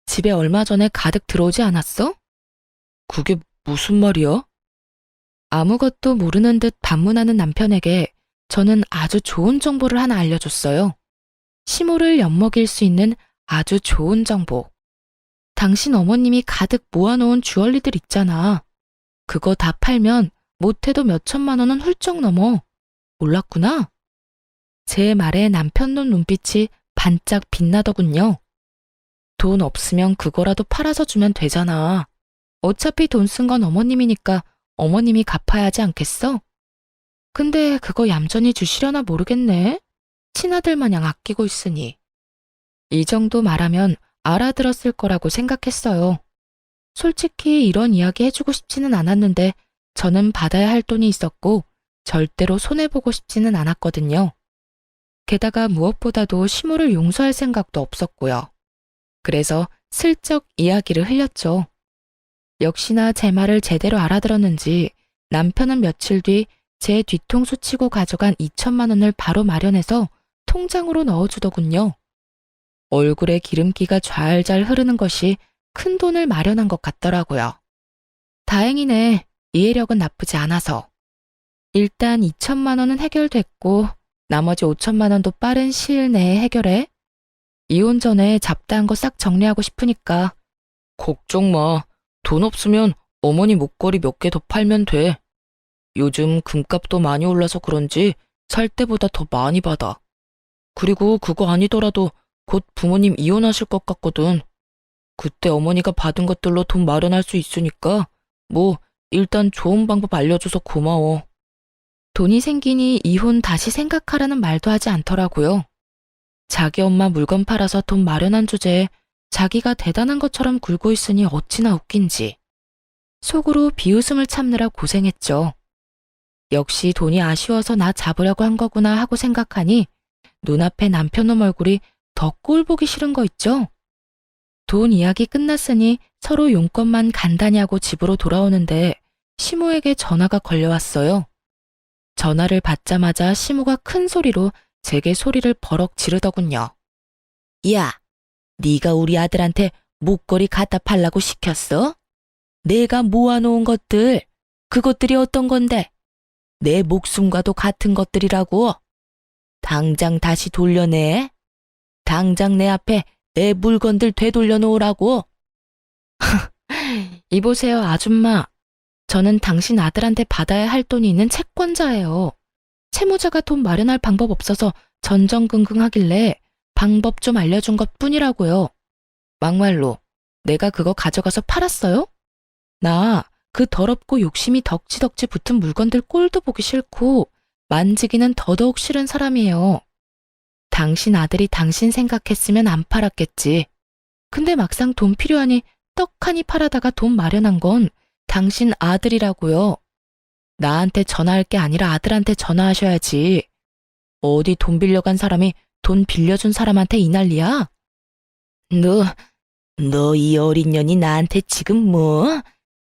집에 얼마 전에 가득 들어오지 않았어? 그게 무슨 말이야? 아무것도 모르는 듯 반문하는 남편에게 저는 아주 좋은 정보를 하나 알려줬어요. 시모를 엿먹일 수 있는 아주 좋은 정보. 당신 어머님이 가득 모아놓은 주얼리들 있잖아. 그거 다 팔면 못해도 몇 천만 원은 훌쩍 넘어. 몰랐구나? 제 말에 남편 눈 눈빛이 반짝 빛나더군요. 돈 없으면 그거라도 팔아서 주면 되잖아. 어차피 돈 쓴 건 어머님이니까 어머님이 갚아야 하지 않겠어? 근데 그거 얌전히 주시려나 모르겠네. 친아들 마냥 아끼고 있으니. 이 정도 말하면 알아들었을 거라고 생각했어요. 솔직히 이런 이야기 해주고 싶지는 않았는데 저는 받아야 할 돈이 있었고 절대로 손해보고 싶지는 않았거든요. 게다가 무엇보다도 시모를 용서할 생각도 없었고요. 그래서 슬쩍 이야기를 흘렸죠. 역시나 제 말을 제대로 알아들었는지 남편은 며칠 뒤 제 뒤통수 치고 가져간 2천만 원을 바로 마련해서 통장으로 넣어주더군요. 얼굴에 기름기가 좔좔 흐르는 것이 큰 돈을 마련한 것 같더라고요. 다행이네. 이해력은 나쁘지 않아서. 일단 2천만 원은 해결됐고 나머지 5천만 원도 빠른 시일 내에 해결해. 이혼 전에 잡다한 거 싹 정리하고 싶으니까. 걱정 마. 돈 없으면 어머니 목걸이 몇 개 더 팔면 돼. 요즘 금값도 많이 올라서 그런지 살 때보다 더 많이 받아. 그리고 그거 아니더라도 곧 부모님 이혼하실 것 같거든. 그때 어머니가 받은 것들로 돈 마련할 수 있으니까 뭐 일단 좋은 방법 알려줘서 고마워. 돈이 생기니 이혼 다시 생각하라는 말도 하지 않더라고요. 자기 엄마 물건 팔아서 돈 마련한 주제에 자기가 대단한 것처럼 굴고 있으니 어찌나 웃긴지. 속으로 비웃음을 참느라 고생했죠. 역시 돈이 아쉬워서 나 잡으려고 한 거구나 하고 생각하니 눈앞에 남편놈 얼굴이 더 꼴 보기 싫은 거 있죠? 돈 이야기 끝났으니 서로 용건만 간단히 하고 집으로 돌아오는데 시모에게 전화가 걸려왔어요. 전화를 받자마자 시모가 큰 소리로 제게 소리를 버럭 지르더군요. 야, 네가 우리 아들한테 목걸이 갖다 팔라고 시켰어? 내가 모아놓은 것들, 그것들이 어떤 건데? 내 목숨과도 같은 것들이라고. 당장 다시 돌려내. 당장 내 앞에 내 물건들 되돌려 놓으라고. 이보세요, 아줌마. 저는 당신 아들한테 받아야 할 돈이 있는 채권자예요. 채무자가 돈 마련할 방법 없어서 전전긍긍하길래 방법 좀 알려준 것 뿐이라고요. 막말로 내가 그거 가져가서 팔았어요? 나 그 더럽고 욕심이 덕지덕지 붙은 물건들 꼴도 보기 싫고 만지기는 더더욱 싫은 사람이에요. 당신 아들이 당신 생각했으면 안 팔았겠지. 근데 막상 돈 필요하니 떡하니 팔아다가 돈 마련한 건 당신 아들이라고요. 나한테 전화할 게 아니라 아들한테 전화하셔야지. 어디 돈 빌려간 사람이 돈 빌려준 사람한테 이 난리야? 너 이 어린 년이 나한테 지금 뭐?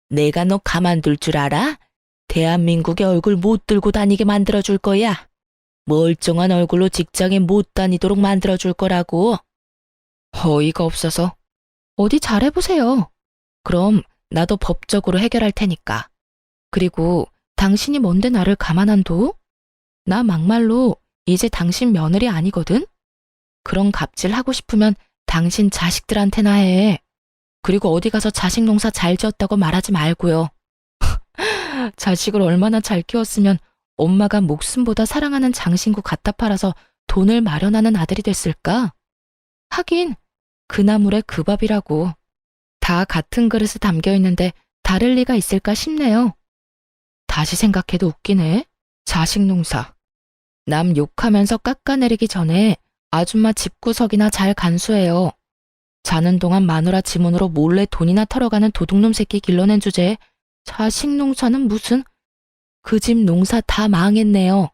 내가 너 가만둘 줄 알아? 대한민국의 얼굴 못 들고 다니게 만들어줄 거야. 멀쩡한 얼굴로 직장에 못 다니도록 만들어줄 거라고. 어이가 없어서. 어디 잘해보세요. 그럼 나도 법적으로 해결할 테니까. 그리고 당신이 뭔데 나를 가만안둬? 나 막말로 이제 당신 며느리 아니거든? 그런 갑질 하고 싶으면 당신 자식들한테나 해. 그리고 어디 가서 자식 농사 잘 지었다고 말하지 말고요. 자식을 얼마나 잘 키웠으면 엄마가 목숨보다 사랑하는 장신구 갖다 팔아서 돈을 마련하는 아들이 됐을까? 하긴 그 나물에 그 밥이라고. 다 같은 그릇에 담겨 있는데 다를 리가 있을까 싶네요. 다시 생각해도 웃기네. 자식 농사. 남 욕하면서 깎아내리기 전에 아줌마 집구석이나 잘 간수해요. 자는 동안 마누라 지문으로 몰래 돈이나 털어가는 도둑놈 새끼 길러낸 주제에 자식 농사는 무슨. 그 집 농사 다 망했네요.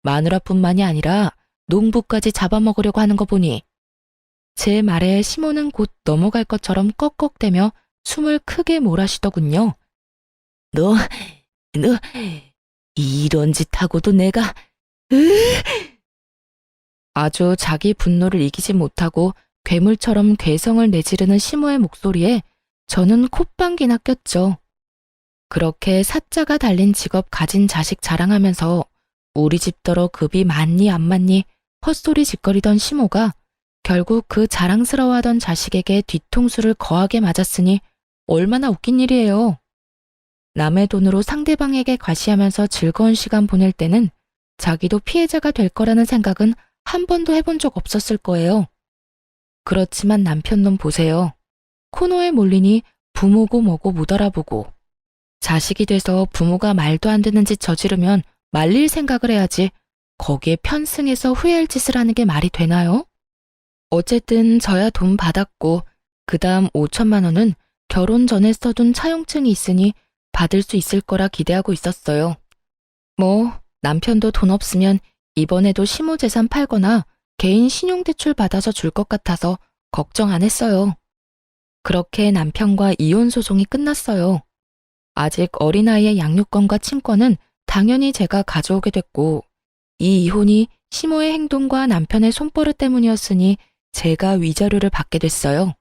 마누라뿐만이 아니라 농부까지 잡아먹으려고 하는 거 보니. 제 말에 시모는 곧 넘어갈 것처럼 꺽꺽대며 숨을 크게 몰아쉬더군요. 너 이런 짓 하고도 내가 아주 자기 분노를 이기지 못하고 괴물처럼 괴성을 내지르는 시모의 목소리에 저는 콧방귀나 꼈죠. 그렇게 사자가 달린 직업 가진 자식 자랑하면서 우리 집더러 급이 많니 안 많니 헛소리 짓거리던 시모가 결국 그 자랑스러워하던 자식에게 뒤통수를 거하게 맞았으니 얼마나 웃긴 일이에요. 남의 돈으로 상대방에게 과시하면서 즐거운 시간 보낼 때는 자기도 피해자가 될 거라는 생각은 한 번도 해본 적 없었을 거예요. 그렇지만 남편놈 보세요. 코너에 몰리니 부모고 뭐고 못 알아보고. 자식이 돼서 부모가 말도 안 되는 짓 저지르면 말릴 생각을 해야지 거기에 편승해서 후회할 짓을 하는 게 말이 되나요? 어쨌든 저야 돈 받았고 그 다음 5천만 원은 결혼 전에 써둔 차용증이 있으니 받을 수 있을 거라 기대하고 있었어요. 뭐 남편도 돈 없으면 이번에도 시모 재산 팔거나 개인 신용대출 받아서 줄 것 같아서 걱정 안 했어요. 그렇게 남편과 이혼 소송이 끝났어요. 아직 어린아이의 양육권과 친권은 당연히 제가 가져오게 됐고 이 이혼이 시모의 행동과 남편의 손버릇 때문이었으니 제가 위자료를 받게 됐어요.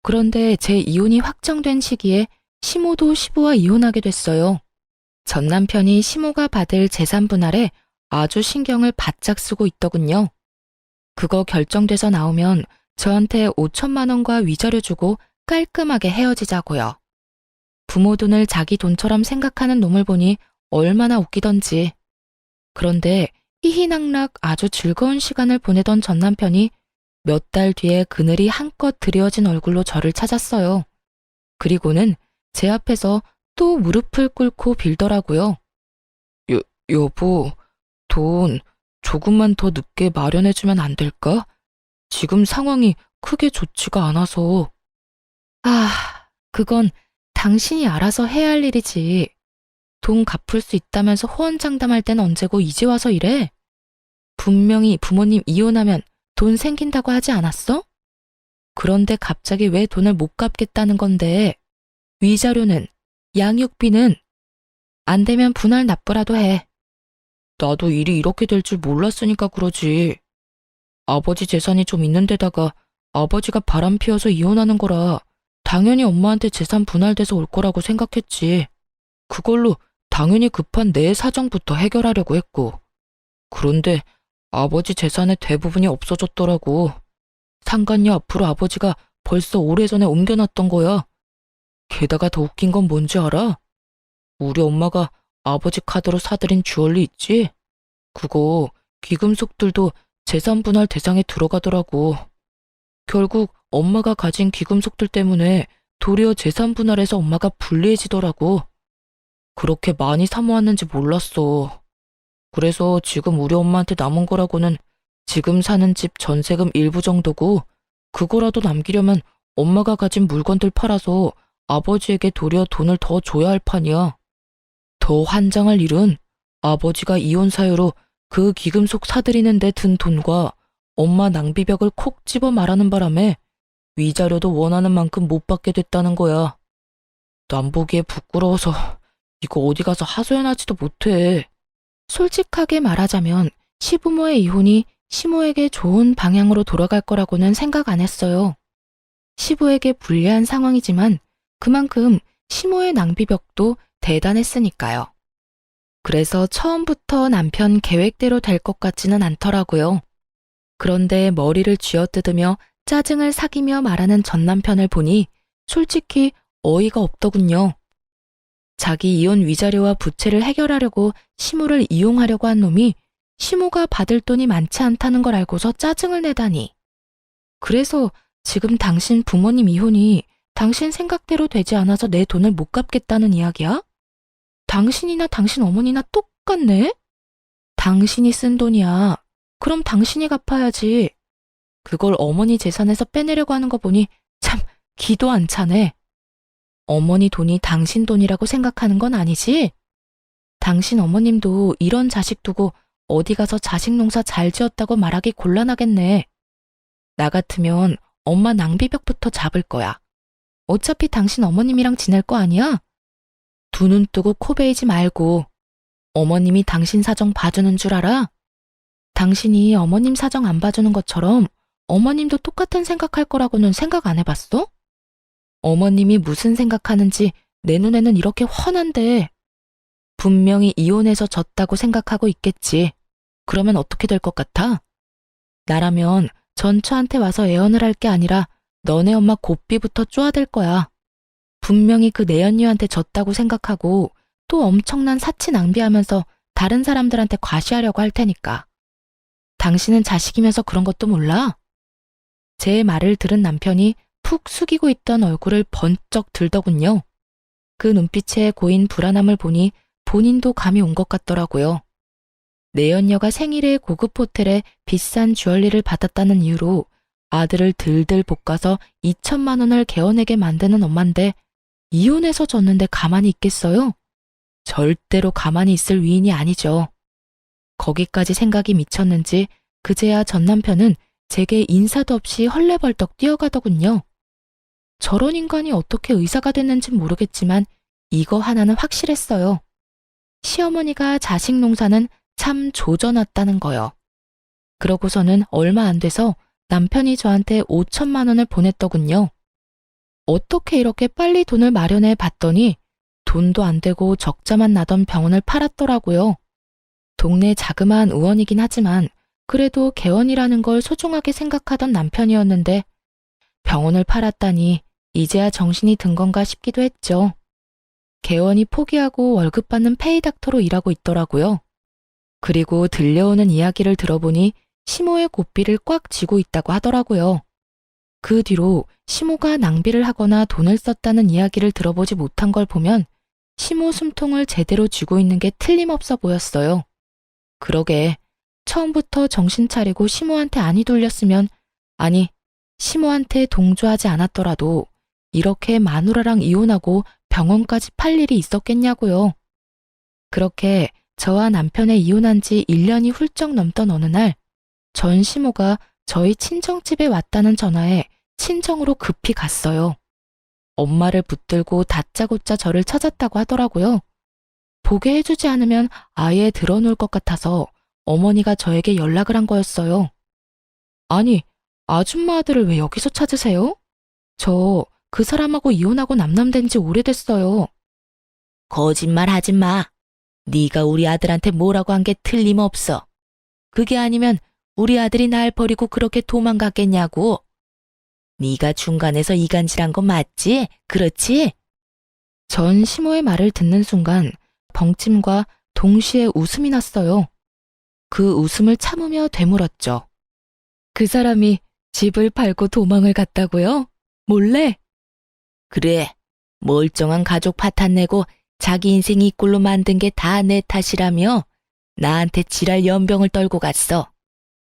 그런데 제 이혼이 확정된 시기에 시모도 시부와 이혼하게 됐어요. 전 남편이 시모가 받을 재산 분할에 아주 신경을 바짝 쓰고 있더군요. 그거 결정돼서 나오면 저한테 5천만 원과 위자료 주고 깔끔하게 헤어지자고요. 부모 돈을 자기 돈처럼 생각하는 놈을 보니 얼마나 웃기던지. 그런데 희희낙낙 아주 즐거운 시간을 보내던 전 남편이 몇 달 뒤에 그늘이 한껏 드리워진 얼굴로 저를 찾았어요. 그리고는 제 앞에서 또 무릎을 꿇고 빌더라고요. 여보, 돈 조금만 더 늦게 마련해주면 안 될까? 지금 상황이 크게 좋지가 않아서. 그건 당신이 알아서 해야 할 일이지. 돈 갚을 수 있다면서 호언장담할 땐 언제고 이제 와서 이래? 분명히 부모님 이혼하면 돈 생긴다고 하지 않았어? 그런데 갑자기 왜 돈을 못 갚겠다는 건데? 위자료는? 양육비는? 안 되면 분할 납부라도 해. 나도 일이 이렇게 될 줄 몰랐으니까 그러지. 아버지 재산이 좀 있는 데다가 아버지가 바람 피워서 이혼하는 거라 당연히 엄마한테 재산 분할돼서 올 거라고 생각했지. 그걸로 당연히 급한 내 사정부터 해결하려고 했고. 그런데 아버지 재산의 대부분이 없어졌더라고. 상간녀 앞으로 아버지가 벌써 오래전에 옮겨놨던 거야. 게다가 더 웃긴 건 뭔지 알아? 우리 엄마가 아버지 카드로 사들인 주얼리 있지? 그거 귀금속들도 재산 분할 대상에 들어가더라고. 결국 엄마가 가진 귀금속들 때문에 도리어 재산 분할에서 엄마가 불리해지더라고. 그렇게 많이 사모았는지 몰랐어. 그래서 지금 우리 엄마한테 남은 거라고는 지금 사는 집 전세금 일부 정도고 그거라도 남기려면 엄마가 가진 물건들 팔아서 아버지에게 도리어 돈을 더 줘야 할 판이야. 더 환장할 일은 아버지가 이혼 사유로 그 귀금속 사들이는 데 든 돈과 엄마 낭비벽을 콕 집어 말하는 바람에 위자료도 원하는 만큼 못 받게 됐다는 거야. 남 보기에 부끄러워서 이거 어디 가서 하소연하지도 못해. 솔직하게 말하자면 시부모의 이혼이 시모에게 좋은 방향으로 돌아갈 거라고는 생각 안 했어요. 시부에게 불리한 상황이지만 그만큼 시모의 낭비벽도 대단했으니까요. 그래서 처음부터 남편 계획대로 될 것 같지는 않더라고요. 그런데 머리를 쥐어뜯으며 짜증을 삭이며 말하는 전 남편을 보니 솔직히 어이가 없더군요. 자기 이혼 위자료와 부채를 해결하려고 시모를 이용하려고 한 놈이 시모가 받을 돈이 많지 않다는 걸 알고서 짜증을 내다니. 그래서 지금 당신 부모님 이혼이 당신 생각대로 되지 않아서 내 돈을 못 갚겠다는 이야기야? 당신이나 당신 어머니나 똑같네? 당신이 쓴 돈이야. 그럼 당신이 갚아야지. 그걸 어머니 재산에서 빼내려고 하는 거 보니 참 기도 안 차네. 어머니 돈이 당신 돈이라고 생각하는 건 아니지? 당신 어머님도 이런 자식 두고 어디 가서 자식 농사 잘 지었다고 말하기 곤란하겠네. 나 같으면 엄마 낭비벽부터 잡을 거야. 어차피 당신 어머님이랑 지낼 거 아니야? 두 눈 뜨고 코 베이지 말고. 어머님이 당신 사정 봐주는 줄 알아? 당신이 어머님 사정 안 봐주는 것처럼 어머님도 똑같은 생각할 거라고는 생각 안 해봤어? 어머님이 무슨 생각하는지 내 눈에는 이렇게 훤한데. 분명히 이혼해서 졌다고 생각하고 있겠지. 그러면 어떻게 될 것 같아? 나라면 전처한테 와서 애원을 할 게 아니라 너네 엄마 고삐부터 쪼아댈 거야. 분명히 그 내연녀한테 졌다고 생각하고 또 엄청난 사치 낭비하면서 다른 사람들한테 과시하려고 할 테니까. 당신은 자식이면서 그런 것도 몰라? 제 말을 들은 남편이 푹 숙이고 있던 얼굴을 번쩍 들더군요. 그 눈빛에 고인 불안함을 보니 본인도 감이 온 것 같더라고요. 내연녀가 생일에 고급 호텔에 비싼 주얼리를 받았다는 이유로 아들을 들들 볶아서 2천만 원을 개어내게 만드는 엄마인데 이혼해서 졌는데 가만히 있겠어요? 절대로 가만히 있을 위인이 아니죠. 거기까지 생각이 미쳤는지 그제야 전 남편은 제게 인사도 없이 헐레벌떡 뛰어가더군요. 저런 인간이 어떻게 의사가 됐는진 모르겠지만 이거 하나는 확실했어요. 시어머니가 자식 농사는 참 조져놨다는 거요. 그러고서는 얼마 안 돼서 남편이 저한테 5천만 원을 보냈더군요. 어떻게 이렇게 빨리 돈을 마련해 봤더니 돈도 안 되고 적자만 나던 병원을 팔았더라고요. 동네 자그마한 의원이긴 하지만 그래도 개원이라는 걸 소중하게 생각하던 남편이었는데 병원을 팔았다니 이제야 정신이 든 건가 싶기도 했죠. 개원이 포기하고 월급 받는 페이닥터로 일하고 있더라고요. 그리고 들려오는 이야기를 들어보니 시모의 고삐를 꽉 쥐고 있다고 하더라고요. 그 뒤로 시모가 낭비를 하거나 돈을 썼다는 이야기를 들어보지 못한 걸 보면 시모 숨통을 제대로 쥐고 있는 게 틀림없어 보였어요. 그러게 처음부터 정신 차리고 시모한테 안이 돌렸으면, 아니 시모한테 동조하지 않았더라도 이렇게 마누라랑 이혼하고 병원까지 팔 일이 있었겠냐고요. 그렇게 저와 남편의 이혼한 지 1년이 훌쩍 넘던 어느 날 전 시모가 저희 친정집에 왔다는 전화에 친정으로 급히 갔어요. 엄마를 붙들고 다짜고짜 저를 찾았다고 하더라고요. 보게 해주지 않으면 아예 들어놓을 것 같아서 어머니가 저에게 연락을 한 거였어요. 아니, 아줌마 아들을 왜 여기서 찾으세요? 저 그 사람하고 이혼하고 남남된 지 오래됐어요. 거짓말 하지 마. 네가 우리 아들한테 뭐라고 한 게 틀림없어. 그게 아니면 우리 아들이 날 버리고 그렇게 도망갔겠냐고. 네가 중간에서 이간질한 거 맞지? 그렇지? 전 시모의 말을 듣는 순간 벙찜과 동시에 웃음이 났어요. 그 웃음을 참으며 되물었죠. 그 사람이 집을 팔고 도망을 갔다고요? 몰래? 그래, 멀쩡한 가족 파탄 내고 자기 인생 이 꼴로 만든 게 다 내 탓이라며 나한테 지랄 연병을 떨고 갔어.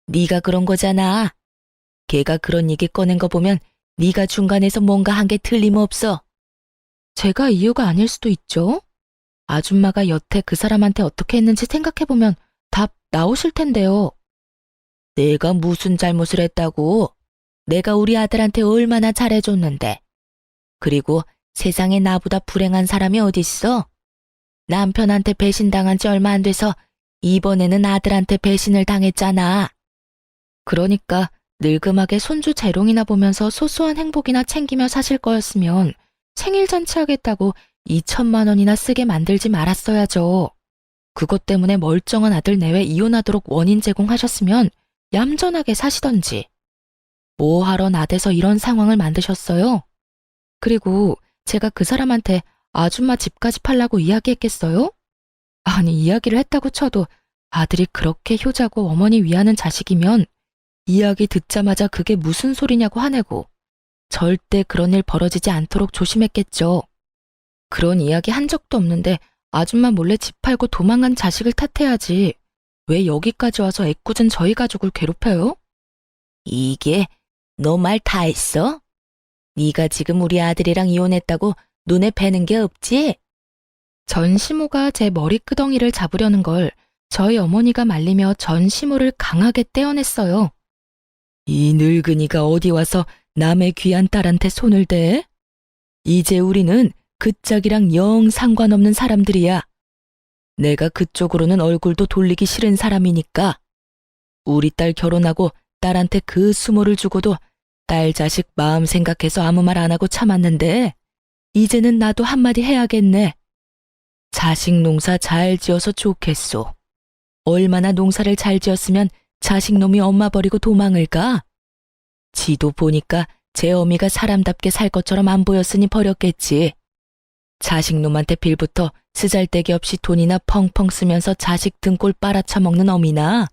네가 그런 거잖아. 걔가 그런 얘기 꺼낸 거 보면 네가 중간에서 뭔가 한 게 틀림없어. 제가 이유가 아닐 수도 있죠. 아줌마가 여태 그 사람한테 어떻게 했는지 생각해보면 답 나오실 텐데요. 내가 무슨 잘못을 했다고? 내가 우리 아들한테 얼마나 잘해줬는데. 그리고 세상에 나보다 불행한 사람이 어딨어? 남편한테 배신당한 지 얼마 안 돼서 이번에는 아들한테 배신을 당했잖아. 그러니까 늙음하게 손주 재롱이나 보면서 소소한 행복이나 챙기며 사실 거였으면 생일 잔치하겠다고 2천만 원이나 쓰게 만들지 말았어야죠. 그것 때문에 멀쩡한 아들 내외 이혼하도록 원인 제공하셨으면 얌전하게 사시던지. 뭐 하러 나대서 이런 상황을 만드셨어요? 그리고 제가 그 사람한테 아줌마 집까지 팔라고 이야기했겠어요? 아니, 이야기를 했다고 쳐도 아들이 그렇게 효자고 어머니 위하는 자식이면 이야기 듣자마자 그게 무슨 소리냐고 화내고 절대 그런 일 벌어지지 않도록 조심했겠죠. 그런 이야기 한 적도 없는데 아줌마 몰래 집 팔고 도망간 자식을 탓해야지. 왜 여기까지 와서 애꿎은 저희 가족을 괴롭혀요? 이게 너 말 다 했어? 네가 지금 우리 아들이랑 이혼했다고 눈에 뵈는 게 없지? 전 시모가 제 머리끄덩이를 잡으려는 걸 저희 어머니가 말리며 전 시모를 강하게 떼어냈어요. 이 늙은이가 어디 와서 남의 귀한 딸한테 손을 대? 이제 우리는 그 짝이랑 영 상관없는 사람들이야. 내가 그쪽으로는 얼굴도 돌리기 싫은 사람이니까. 우리 딸 결혼하고 딸한테 그 수모를 주고도 딸 자식 마음 생각해서 아무 말 안 하고 참았는데 이제는 나도 한마디 해야겠네. 자식 농사 잘 지어서 좋겠소. 얼마나 농사를 잘 지었으면 자식놈이 엄마 버리고 도망을 가? 지도 보니까 제 어미가 사람답게 살 것처럼 안 보였으니 버렸겠지. 자식놈한테 빌부터 쓰잘데기 없이 돈이나 펑펑 쓰면서 자식 등골 빨아쳐먹는 어미나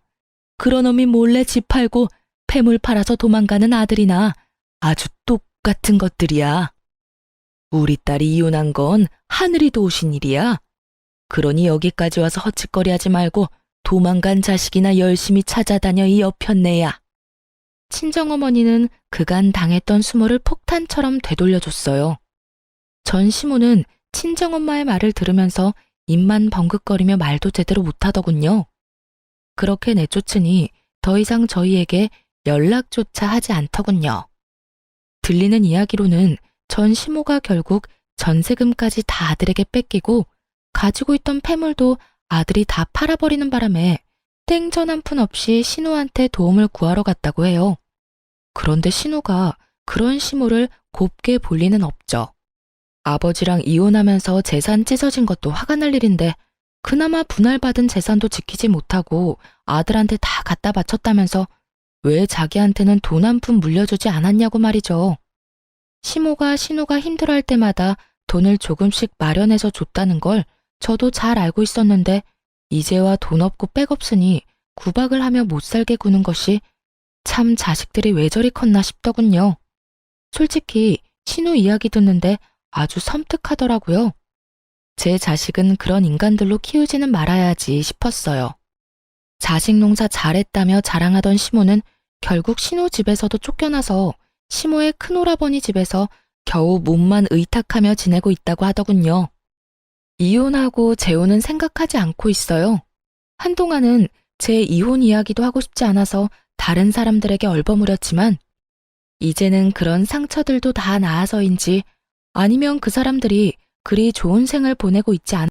그런 어미 몰래 집 팔고 폐물 팔아서 도망가는 아들이나 아주 똑같은 것들이야. 우리 딸이 이혼한 건 하늘이 도우신 일이야. 그러니 여기까지 와서 헛짓거리하지 말고 도망간 자식이나 열심히 찾아다녀 이 여편네야. 친정어머니는 그간 당했던 수모를 폭탄처럼 되돌려줬어요. 전 시모는 친정엄마의 말을 들으면서 입만 벙긋거리며 말도 제대로 못하더군요. 그렇게 내쫓으니 더 이상 저희에게 연락조차 하지 않더군요. 들리는 이야기로는 전 시모가 결국 전세금까지 다 아들에게 뺏기고 가지고 있던 폐물도 아들이 다 팔아버리는 바람에 땡전 한 푼 없이 신우한테 도움을 구하러 갔다고 해요. 그런데 신우가 그런 시모를 곱게 볼 리는 없죠. 아버지랑 이혼하면서 재산 찢어진 것도 화가 날 일인데 그나마 분할받은 재산도 지키지 못하고 아들한테 다 갖다 바쳤다면서 왜 자기한테는 돈 한 푼 물려주지 않았냐고 말이죠. 시모가 신우가 힘들어할 때마다 돈을 조금씩 마련해서 줬다는 걸 저도 잘 알고 있었는데 이제와 돈 없고 백 없으니 구박을 하며 못 살게 구는 것이 참 자식들이 왜 저리 컸나 싶더군요. 솔직히 신우 이야기 듣는데 아주 섬뜩하더라고요. 제 자식은 그런 인간들로 키우지는 말아야지 싶었어요. 자식 농사 잘했다며 자랑하던 시모는 결국 신우 집에서도 쫓겨나서 시모의 큰오라버니 집에서 겨우 몸만 의탁하며 지내고 있다고 하더군요. 이혼하고 재혼은 생각하지 않고 있어요. 한동안은 제 이혼 이야기도 하고 싶지 않아서 다른 사람들에게 얼버무렸지만 이제는 그런 상처들도 다 나아서인지 아니면 그 사람들이 그리 좋은 생을 보내고 있지 않